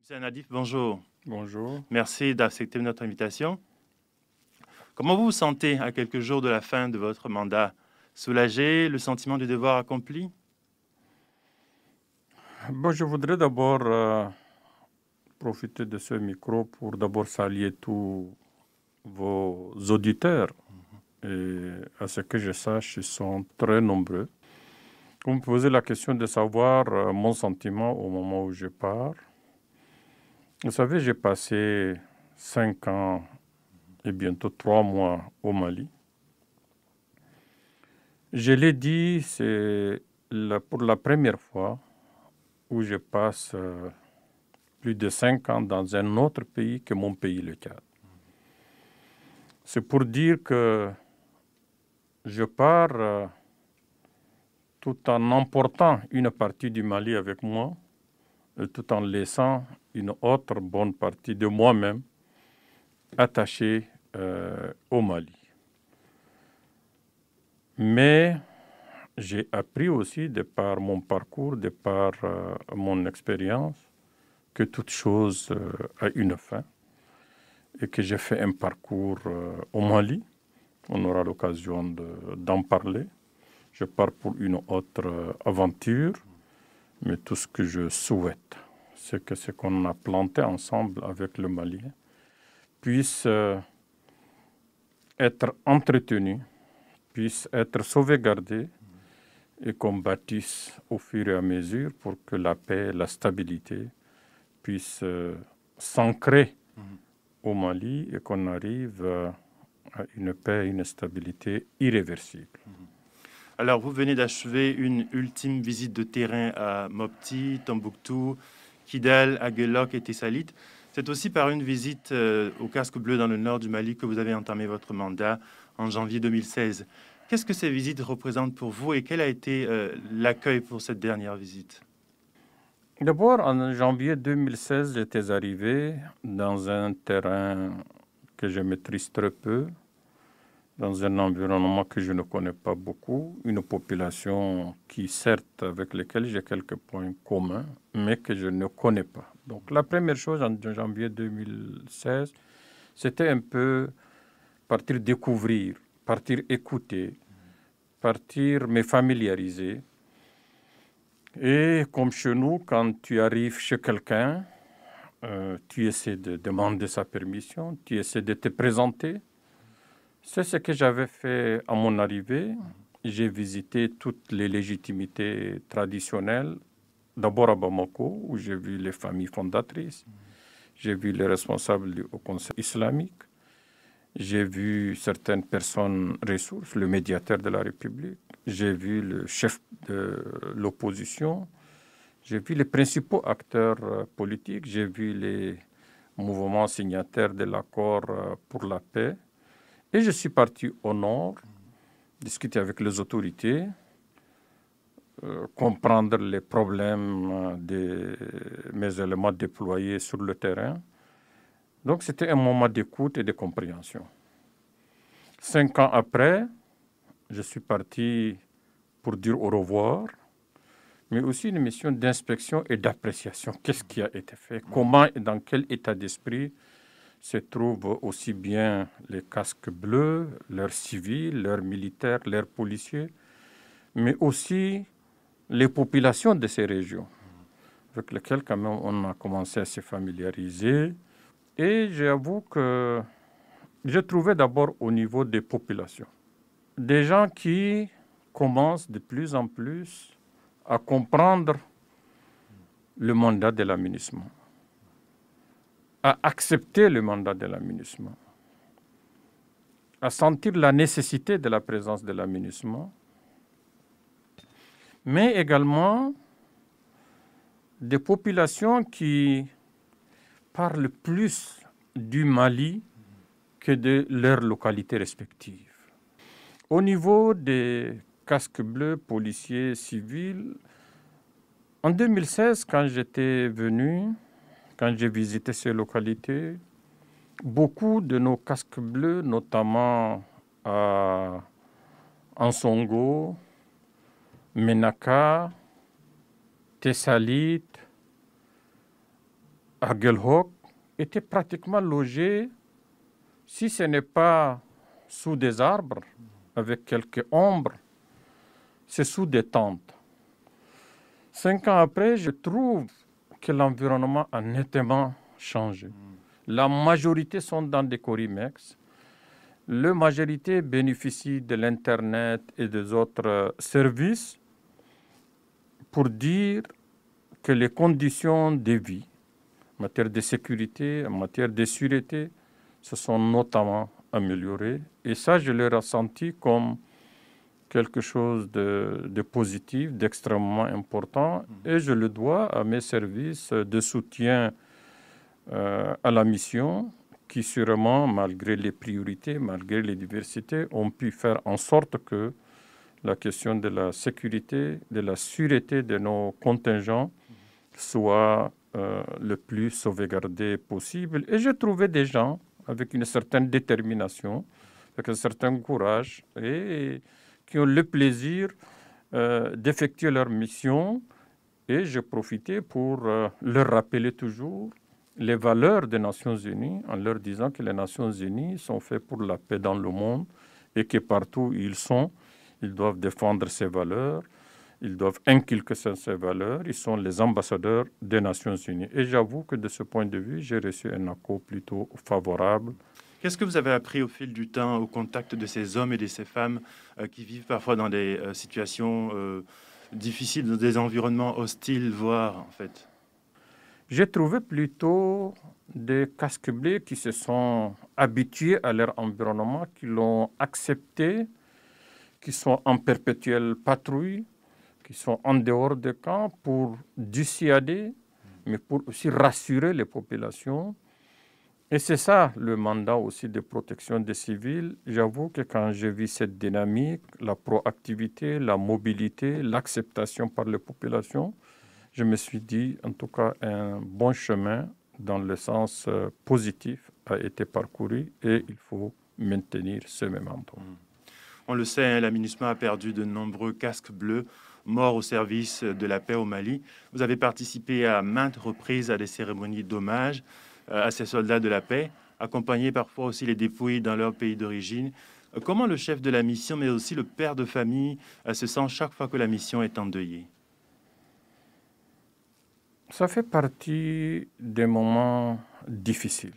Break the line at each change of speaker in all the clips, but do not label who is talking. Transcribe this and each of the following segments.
Monsieur Nadif, bonjour.
Bonjour.
Merci d'accepter notre invitation. Comment vous vous sentez à quelques jours de la fin de votre mandat? Soulagé, le sentiment du devoir accompli?
Bon, je voudrais d'abord profiter de ce micro pour d'abord saluer tous vos auditeurs. Et à ce que je sache, ils sont très nombreux. Vous me posez la question de savoir mon sentiment au moment où je pars. Vous savez, j'ai passé 5 ans et bientôt 3 mois au Mali. Je l'ai dit, c'est pour la première fois où je passe plus de 5 ans dans un autre pays que mon pays, le Tchad. C'est pour dire que je pars tout en emportant une partie du Mali avec moi et tout en laissant une autre bonne partie de moi-même attachée au Mali. Mais j'ai appris aussi, de par mon parcours, de par mon expérience, que toute chose a une fin et que j'ai fait un parcours au Mali. On aura l'occasion d'en parler. Je pars pour une autre aventure, mais tout ce que je souhaite, c'est que ce qu'on a planté ensemble avec le Malien puisse être entretenu, puisse être sauvegardé et qu'on bâtisse au fur et à mesure pour que la paix, la stabilité puissent s'ancrer au Mali et qu'on arrive à une paix, une stabilité irréversible.
Alors, vous venez d'achever une ultime visite de terrain à Mopti, Tombouctou, Kidal, Aguelok et Tessalit. C'est aussi par une visite au Casque Bleu dans le nord du Mali que vous avez entamé votre mandat en janvier 2016. Qu'est-ce que ces visites représentent pour vous et quel a été l'accueil pour cette dernière visite?
D'abord, en janvier 2016, j'étais arrivé dans un terrain que je maîtrise très peu, dans un environnement que je ne connais pas beaucoup, une population qui, certes, avec laquelle j'ai quelques points communs, mais que je ne connais pas. Donc la première chose en janvier 2016, c'était un peu partir découvrir, partir écouter, partir me familiariser. Et comme chez nous, quand tu arrives chez quelqu'un, tu essaies de demander sa permission, tu essaies de te présenter. C'est ce que j'avais fait à mon arrivée. J'ai visité toutes les légitimités traditionnelles. D'abord à Bamako, où j'ai vu les familles fondatrices. J'ai vu les responsables du Haut Conseil islamique. J'ai vu certaines personnes ressources, le médiateur de la République. J'ai vu le chef de l'opposition. J'ai vu les principaux acteurs politiques. J'ai vu les mouvements signataires de l'accord pour la paix. Et je suis parti au nord, discuter avec les autorités, comprendre les problèmes de mes éléments déployés sur le terrain. Donc c'était un moment d'écoute et de compréhension. 5 ans après, je suis parti pour dire au revoir, mais aussi une mission d'inspection et d'appréciation. Qu'est-ce qui a été fait? Comment et dans quel état d'esprit se trouvent aussi bien les casques bleus, leurs civils, leurs militaires, leurs policiers, mais aussi les populations de ces régions, avec lesquelles quand même on a commencé à se familiariser. Et j'avoue que j'ai trouvé d'abord au niveau des populations, des gens qui commencent de plus en plus à comprendre le mandat de l'aménagement, à accepter le mandat de l'aménagement, à sentir la nécessité de la présence de l'aménagement, mais également des populations qui parlent plus du Mali que de leurs localités respectives. Au niveau des casques bleus, policiers, civils, en 2016, quand j'étais venu, quand j'ai visité ces localités, beaucoup de nos casques bleus, notamment à Ansongo, Menaka, Tessalit, Aguelhok étaient pratiquement logés, si ce n'est pas sous des arbres, avec quelques ombres, c'est sous des tentes. 5 ans après, je trouve que l'environnement a nettement changé. La majorité sont dans des corimex. La majorité bénéficie de l'Internet et des autres services pour dire que les conditions de vie, en matière de sécurité, en matière de sûreté, se sont notamment améliorées. Et ça, je l'ai ressenti comme quelque chose de positif, d'extrêmement important. Et je le dois à mes services de soutien à la mission qui, sûrement, malgré les priorités, malgré les diversités, ont pu faire en sorte que la question de la sécurité, de la sûreté de nos contingents soit le plus sauvegardée possible. Et j'ai trouvé des gens avec une certaine détermination, avec un certain courage et qui ont le plaisir d'effectuer leur mission. Et j'ai profité pour leur rappeler toujours les valeurs des Nations Unies en leur disant que les Nations Unies sont faites pour la paix dans le monde et que partout où ils sont, ils doivent défendre ces valeurs. Ils doivent inculquer ces valeurs. Ils sont les ambassadeurs des Nations Unies. Et j'avoue que de ce point de vue, j'ai reçu un accord plutôt favorable.
Qu'est-ce que vous avez appris au fil du temps au contact de ces hommes et de ces femmes qui vivent parfois dans des situations difficiles, dans des environnements hostiles, voire en fait?
J'ai trouvé plutôt des casques bleus qui se sont habitués à leur environnement, qui l'ont accepté, qui sont en perpétuelle patrouille, qui sont en dehors des camps pour dissuader, mais pour aussi rassurer les populations. Et c'est ça le mandat aussi de protection des civils. J'avoue que quand j'ai vu cette dynamique, la proactivité, la mobilité, l'acceptation par les populations, je me suis dit, en tout cas, un bon chemin dans le sens positif a été parcouru et il faut maintenir ce memento.
On le sait, hein, la MINUSMA a perdu de nombreux casques bleus morts au service de la paix au Mali. Vous avez participé à maintes reprises à des cérémonies d'hommage à ces soldats de la paix, accompagnés parfois aussi les dépouilles dans leur pays d'origine. Comment le chef de la mission, mais aussi le père de famille, se sent chaque fois que la mission est endeuillée?
Ça fait partie des moments difficiles.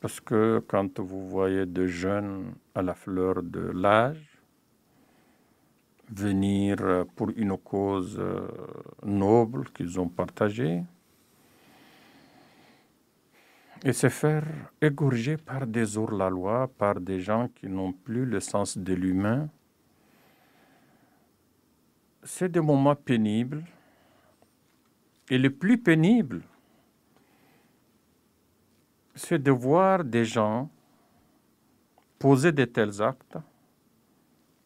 Parce que quand vous voyez de jeunes à la fleur de l'âge venir pour une cause noble qu'ils ont partagée et se faire égorger par des hors-la-loi, par des gens qui n'ont plus le sens de l'humain, c'est des moments pénibles. Et le plus pénible, c'est de voir des gens poser de tels actes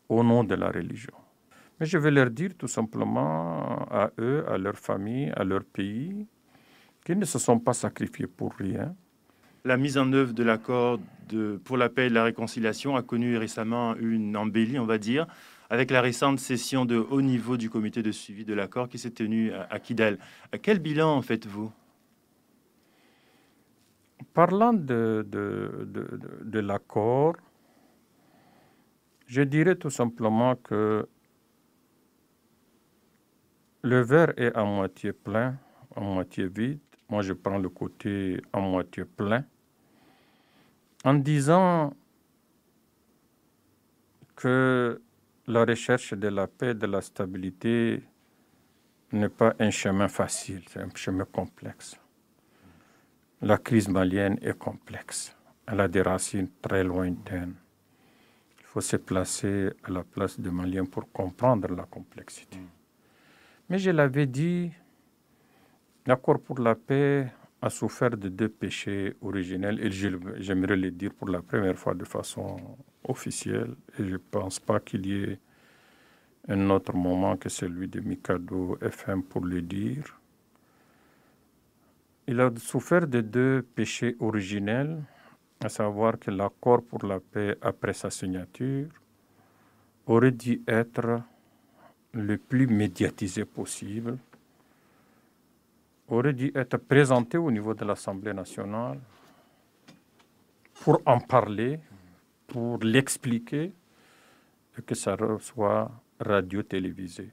au nom de la religion. Mais je vais leur dire tout simplement à eux, à leur famille, à leur pays, qu'ils ne se sont pas sacrifiés pour rien.
La mise en œuvre de l'accord pour la paix et la réconciliation a connu récemment une embellie, on va dire, avec la récente session de haut niveau du comité de suivi de l'accord qui s'est tenue à Kidal. Quel bilan en faites-vous?
Parlant de l'accord, je dirais tout simplement que le verre est à moitié plein, à moitié vide. Moi, je prends le côté à moitié plein, en disant que la recherche de la paix, de la stabilité n'est pas un chemin facile, c'est un chemin complexe. La crise malienne est complexe. Elle a des racines très lointaines. Il faut se placer à la place des Maliens pour comprendre la complexité. Mais je l'avais dit, l'accord pour la paix a souffert de 2 péchés originels et j'aimerais le dire pour la première fois de façon officielle. Et je ne pense pas qu'il y ait un autre moment que celui de Mikado FM pour le dire. Il a souffert de 2 péchés originels, à savoir que l'accord pour la paix après sa signature aurait dû être le plus médiatisé possible, aurait dû être présenté au niveau de l'Assemblée nationale pour en parler, pour l'expliquer, et que ça soit radio-télévisé.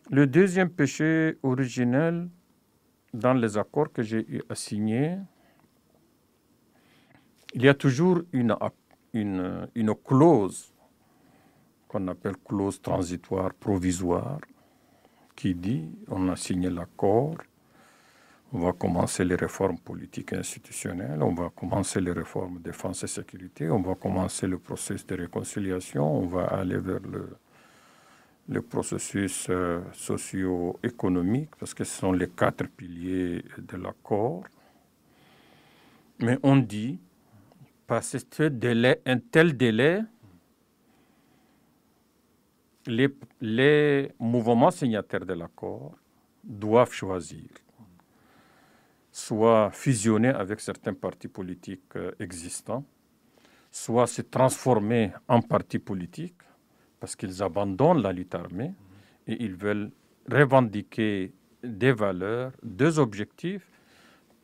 Le deuxième péché originel dans les accords que j'ai eu à signer, il y a toujours une clause qu'on appelle clause transitoire provisoire qui dit on a signé l'accord, on va commencer les réformes politiques et institutionnelles, on va commencer les réformes défense et sécurité, on va commencer le processus de réconciliation, on va aller vers le processus socio-économique, parce que ce sont les 4 piliers de l'accord. Mais on dit, passé un tel délai, les mouvements signataires de l'accord doivent choisir soit fusionner avec certains partis politiques existants, soit se transformer en partis politiques, parce qu'ils abandonnent la lutte armée et ils veulent revendiquer des valeurs, des objectifs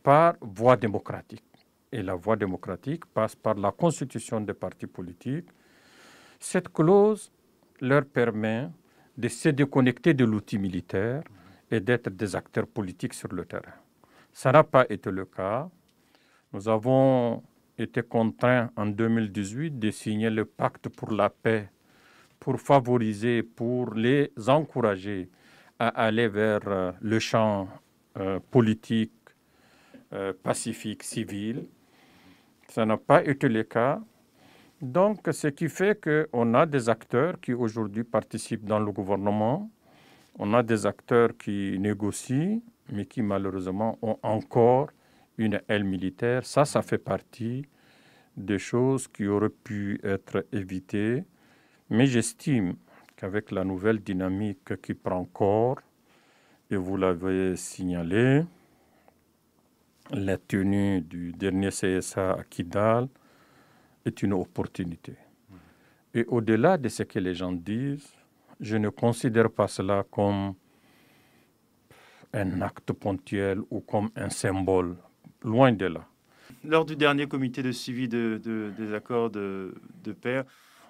par voie démocratique. Et la voie démocratique passe par la constitution des partis politiques. Cette clause leur permet de se déconnecter de l'outil militaire et d'être des acteurs politiques sur le terrain. Ça n'a pas été le cas. Nous avons été contraints en 2018 de signer le pacte pour la paix pour favoriser, pour les encourager à aller vers le champ politique, pacifique, civil. Ça n'a pas été le cas. Donc, ce qui fait qu'on a des acteurs qui aujourd'hui participent dans le gouvernement, on a des acteurs qui négocient, mais qui malheureusement ont encore une aile militaire. Ça fait partie des choses qui auraient pu être évitées. Mais j'estime qu'avec la nouvelle dynamique qui prend corps, et vous l'avez signalé, la tenue du dernier CSA à Kidal est une opportunité. Et au-delà de ce que les gens disent, je ne considère pas cela comme un acte ponctuel ou comme un symbole, loin de là.
Lors du dernier comité de suivi des accords de paix,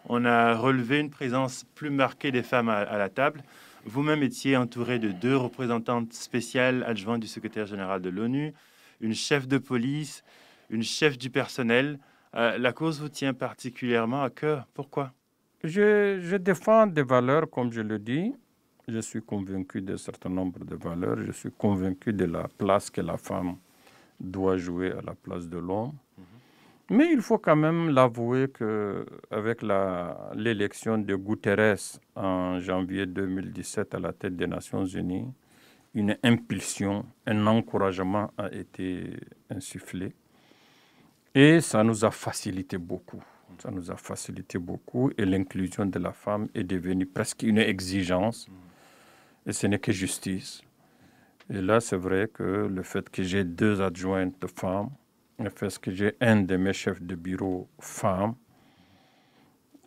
on a relevé une présence plus marquée des femmes à la table. Vous-même étiez entouré de 2 représentantes spéciales adjointes du secrétaire général de l'ONU, une chef de police, une chef du personnel. La cause vous tient particulièrement à cœur. Pourquoi?
Je défends des valeurs, comme je le dis. Je suis convaincu d'un certain nombre de valeurs. Je suis convaincu de la place que la femme doit jouer à la place de l'homme. Mais il faut quand même l'avouer qu'avec l'élection de Guterres en janvier 2017 à la tête des Nations Unies, une impulsion, un encouragement a été insufflé. Et ça nous a facilité beaucoup. Ça nous a facilité beaucoup et l'inclusion de la femme est devenue presque une exigence. Et ce n'est que justice. Et là, c'est vrai que le fait que j'ai 2 adjointes femmes, le fait que j'ai un de mes chefs de bureau femme,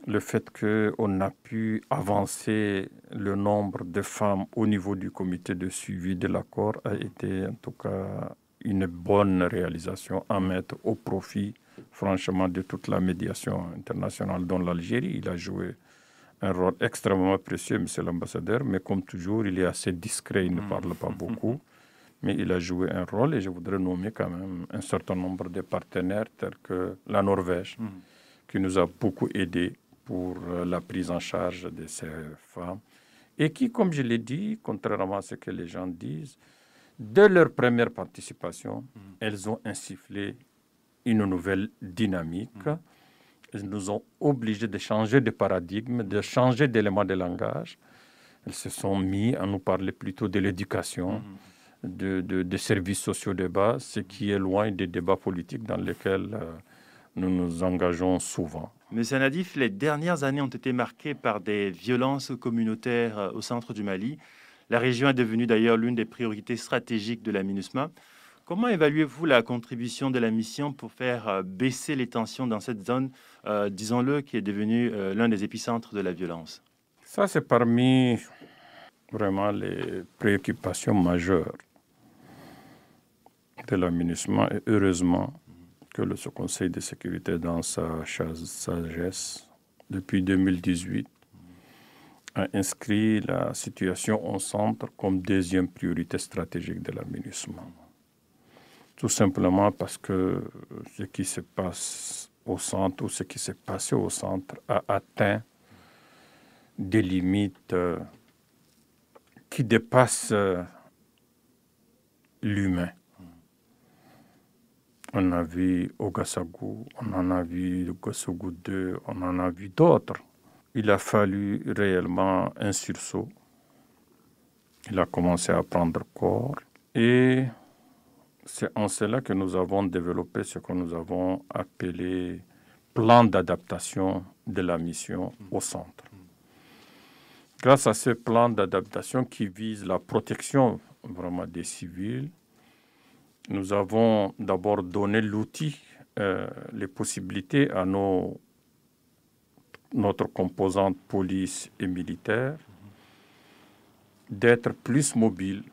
le fait qu'on a pu avancer le nombre de femmes au niveau du comité de suivi de l'accord a été en tout cas une bonne réalisation à mettre au profit, franchement, de toute la médiation internationale dont l'Algérie. Il a joué un rôle extrêmement précieux, monsieur l'ambassadeur, mais comme toujours, il est assez discret, il ne parle pas beaucoup. Mais il a joué un rôle et je voudrais nommer quand même un certain nombre de partenaires tels que la Norvège, qui nous a beaucoup aidés pour la prise en charge de ces femmes et qui, comme je l'ai dit, contrairement à ce que les gens disent, dès leur première participation, elles ont insufflé une nouvelle dynamique. Elles nous ont obligés de changer de paradigme, de changer d'éléments de langage. Elles se sont mis à nous parler plutôt de l'éducation, de services sociaux de base, ce qui est loin des débats politiques dans lesquels nous nous engageons souvent.
Monsieur Nadif, les dernières années ont été marquées par des violences communautaires au centre du Mali. La région est devenue d'ailleurs l'une des priorités stratégiques de la MINUSMA. Comment évaluez-vous la contribution de la mission pour faire baisser les tensions dans cette zone, disons-le, qui est devenue l'un des épicentres de la violence?
Ça, c'est parmi vraiment les préoccupations majeures de l'aménagement et heureusement que le Conseil de sécurité, dans sa sagesse, depuis 2018, a inscrit la situation au centre comme deuxième priorité stratégique de l'aménagement. Tout simplement parce que ce qui se passe au centre ou ce qui s'est passé au centre a atteint des limites qui dépassent l'humain. On a vu Ouagassogou, on en a vu Ouagassogou 2, on en a vu d'autres. Il a fallu réellement un sursaut. Il a commencé à prendre corps et c'est en cela que nous avons développé ce que nous avons appelé plan d'adaptation de la mission au centre. Grâce à ce plan d'adaptation qui vise la protection vraiment des civils, nous avons d'abord donné l'outil, les possibilités à notre composante police et militaire d'être plus mobile,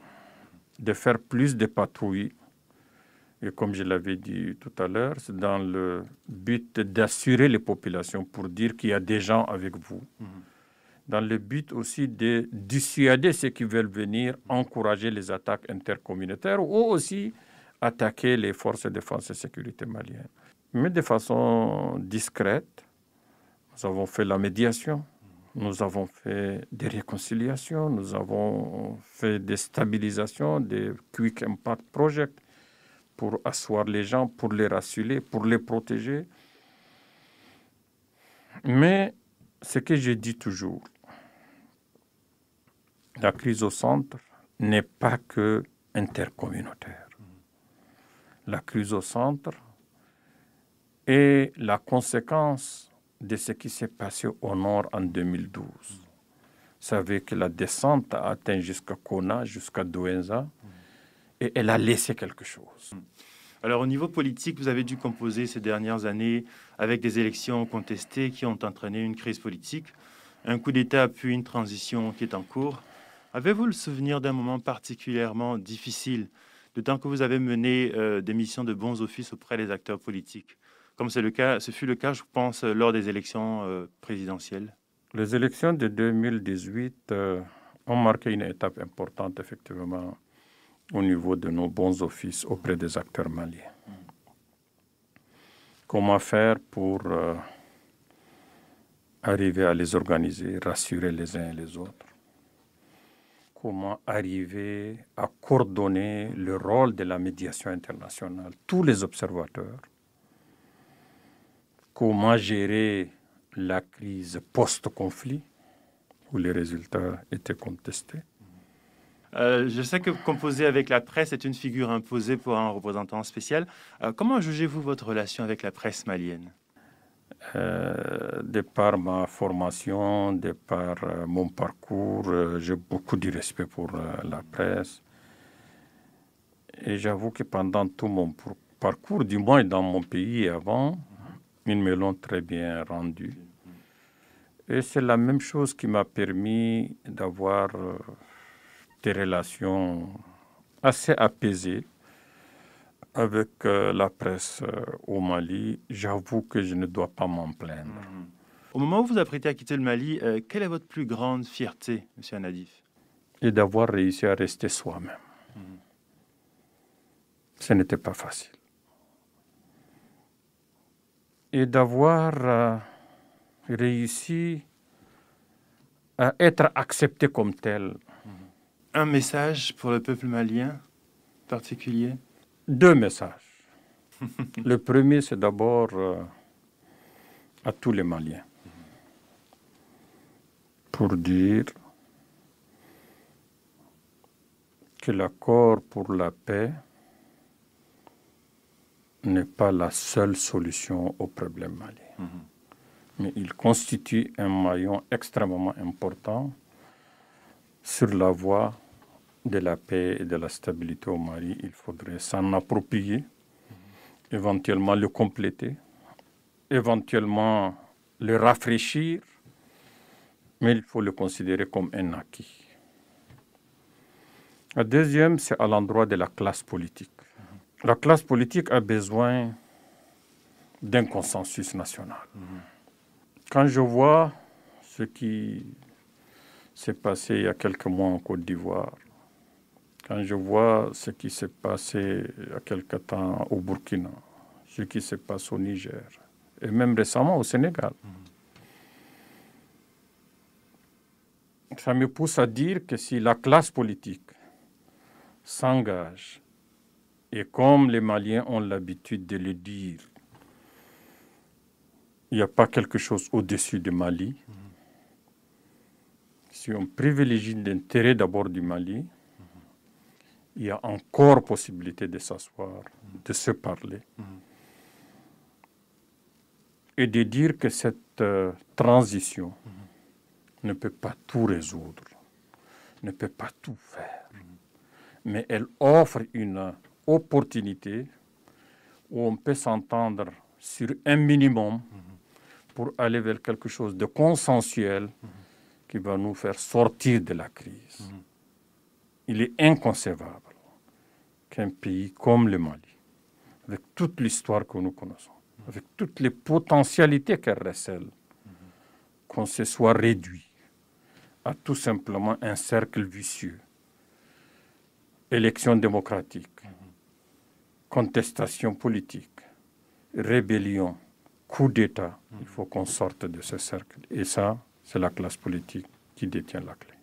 de faire plus de patrouilles. Et comme je l'avais dit tout à l'heure, c'est dans le but d'assurer les populations pour dire qu'il y a des gens avec vous. Dans le but aussi de dissuader ceux qui veulent venir, encourager les attaques intercommunautaires ou aussi attaquer les forces de défense et sécurité maliennes. Mais de façon discrète, nous avons fait la médiation, nous avons fait des réconciliations, nous avons fait des stabilisations, des Quick Impact Projects pour asseoir les gens, pour les rassurer, pour les protéger. Mais ce que je dis toujours, la crise au centre n'est pas que intercommunautaire. La crise au centre est la conséquence de ce qui s'est passé au nord en 2012. Vous savez que la descente a atteint jusqu'à Kona, jusqu'à Douenza, et elle a laissé quelque chose.
Alors, au niveau politique, vous avez dû composer ces dernières années avec des élections contestées qui ont entraîné une crise politique, un coup d'État puis une transition qui est en cours. Avez-vous le souvenir d'un moment particulièrement difficile, de temps que vous avez mené des missions de bons offices auprès des acteurs politiques, comme ce fut le cas, je pense, lors des élections présidentielles?
Les élections de 2018 ont marqué une étape importante, effectivement, au niveau de nos bons offices auprès des acteurs maliens. Comment faire pour arriver à les organiser, rassurer les uns et les autres? Comment arriver à coordonner le rôle de la médiation internationale, tous les observateurs? Comment gérer la crise post-conflit, où les résultats étaient contestés?
Je sais que composer avec la presse est une figure imposée pour un représentant spécial. Comment jugez-vous votre relation avec la presse malienne?
De par ma formation, de par mon parcours, j'ai beaucoup de respect pour la presse. Et j'avoue que pendant tout mon parcours, du moins dans mon pays et avant, ils me l'ont très bien rendu. Et c'est la même chose qui m'a permis d'avoir des relations assez apaisées avec la presse au Mali. J'avoue que je ne dois pas m'en plaindre.
Au moment où vous apprêtez à quitter le Mali, quelle est votre plus grande fierté, M. Nadif?
Et d'avoir réussi à rester soi-même. Ce n'était pas facile. Et d'avoir réussi à être accepté comme tel.
Un message pour le peuple malien particulier?
2 messages. Le premier, c'est d'abord à tous les Maliens pour dire que l'accord pour la paix n'est pas la seule solution au problème malien. Mais il constitue un maillon extrêmement important sur la voie de la paix et de la stabilité au Mali. Il faudrait s'en approprier, éventuellement le compléter, éventuellement le rafraîchir, mais il faut le considérer comme un acquis. La deuxième, c'est à l'endroit de la classe politique. La classe politique a besoin d'un consensus national. Quand je vois ce qui s'est passé il y a quelques mois en Côte d'Ivoire, quand je vois ce qui s'est passé il y a quelque temps au Burkina, ce qui se passe au Niger, et même récemment au Sénégal, ça me pousse à dire que si la classe politique s'engage, et comme les Maliens ont l'habitude de le dire, il n'y a pas quelque chose au-dessus du Mali. Si on privilégie l'intérêt d'abord du Mali, il y a encore possibilité de s'asseoir, de se parler et de dire que cette transition ne peut pas tout résoudre, ne peut pas tout faire, mais elle offre une opportunité où on peut s'entendre sur un minimum pour aller vers quelque chose de consensuel qui va nous faire sortir de la crise. Il est inconcevable qu'un pays comme le Mali, avec toute l'histoire que nous connaissons, avec toutes les potentialités qu'elle recèle, qu'on se soit réduit à tout simplement un cercle vicieux. Élection démocratique, contestation politique, rébellion, coup d'État. Il faut qu'on sorte de ce cercle. Et ça, c'est la classe politique qui détient la clé.